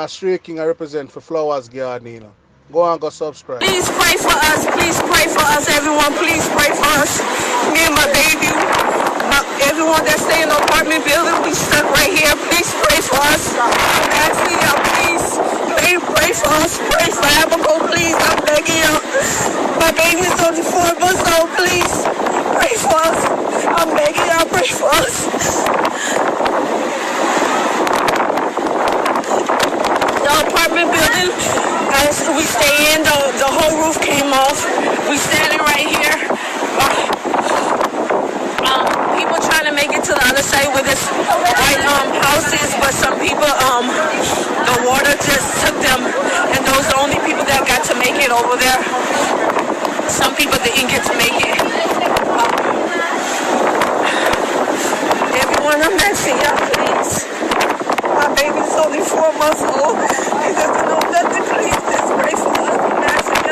because Stray King I represent for Flowers Garden, you know. Go and go subscribe. Please pray for us. Please pray for us, everyone. Please pray for us. Me and my baby. Everyone that stay in the apartment building, we stuck right here. Please pray for us. I'm asking y'all, please. Pray for us. Pray for Abigail, please. I'm begging y'all. My baby's only 4 months old. Please pray for us. I'm begging y'all, pray for us. The apartment building, as we stay in, the whole roof came off. We standing right here. People trying to make it to the other side where this white house is, but some people, the water just took them, and those are the only people that got to make it over there. Some people didn't get to make it. Everyone, I'm asking y'all, please. My baby's only 4 months old. He doesn't know nothing. Please, just pray for us. I'm asking y'all.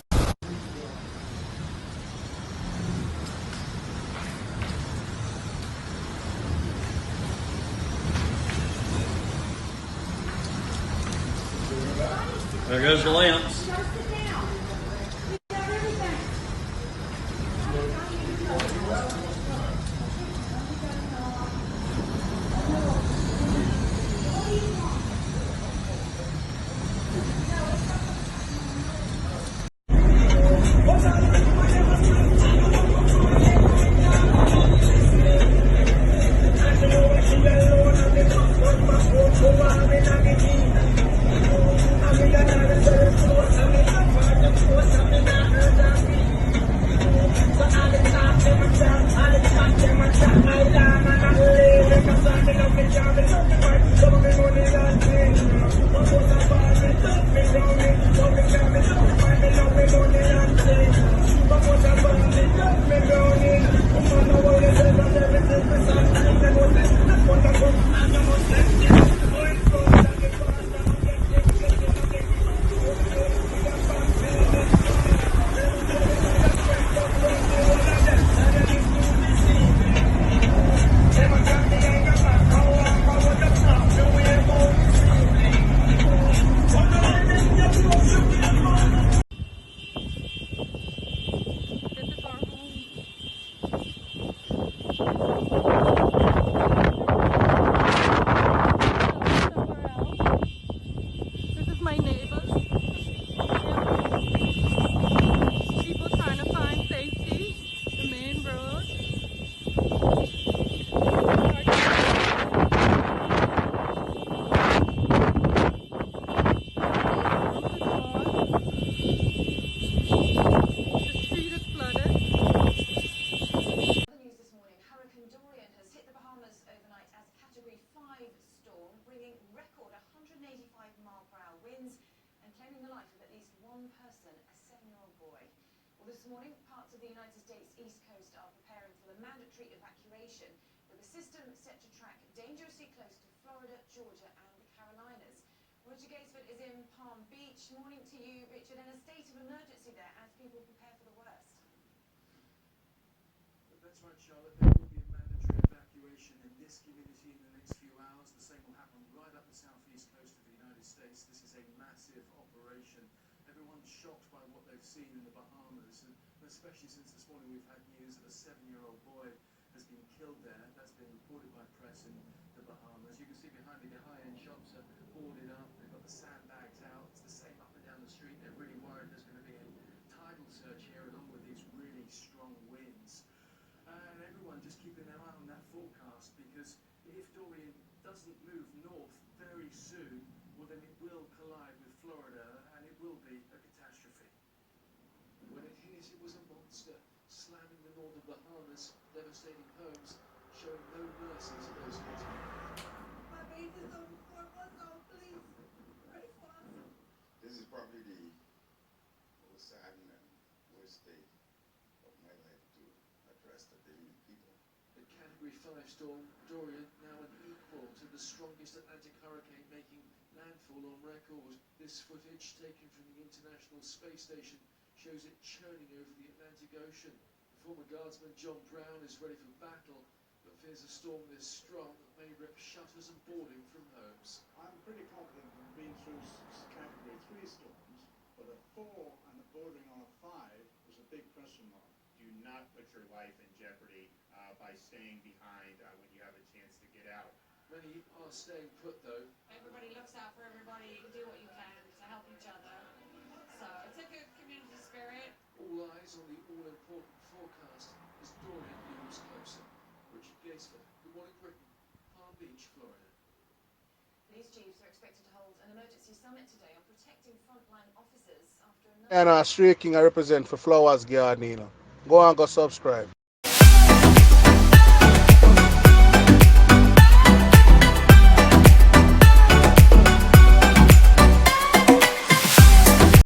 There goes the lamps. Dorian has hit the Bahamas overnight as a Category 5 storm, bringing record 185-mile-per-hour winds and claiming the life of at least one person, a 7-year-old boy. Well, this morning, parts of the United States East Coast are preparing for the mandatory evacuation, with the system set to track dangerously close to Florida, Georgia and the Carolinas. Richard Gatesford is in Palm Beach. Morning to you, Richard, and a state of emergency there as people prepare for the worst. That's right, Charlotte. There will be a mandatory evacuation in this community in the next few hours. The same will happen right up the southeast coast of the United States. This is a massive operation. Everyone's shocked by what they've seen in the Bahamas, and especially since this morning we've had news that a 7-year-old boy has been killed there. That's been reported by press in the Bahamas. You can see behind me the high-end shops are boarded up. They've got the sandbags out. It's the same up and down the street. They're really worried there's going to be a tidal surge here along with these really strong winds. And everyone just keeping their eye on that forecast, because if Dorian doesn't move north very soon, well then it will collide with Florida and it will be a catastrophe. When it hit, it was a monster, slamming the northern Bahamas, devastating homes, showing no mercy to those hit. My baby's only 4 months old. Please pray for us. This is probably the most saddening and worst day of my life to address the daily people. The Category 5 storm, Dorian, now an equal to the strongest Atlantic hurricane making landfall on record. This footage, taken from the International Space Station, shows it churning over the Atlantic Ocean. The former guardsman John Brown is ready for battle but fears a storm this strong may rip shutters and boarding from homes. I'm pretty confident we've been through category 3 storms, but a 4 and a bordering on a 5 is a big question mark. Do not put your life in jeopardy by staying behind when you have a chance to get out. Many are staying put though. Everybody looks out for everybody. You do what you can to help each other. So it's a good community spirit. All eyes on the all-important forecast as Dorian looms closer. Richard Gatesford, Good Morning Britain, Palm Beach, Florida. Police chiefs are expected to hold an emergency summit today on protecting frontline officers after another... And Stray King I represent for Flowers Garden, you know. Go and go subscribe.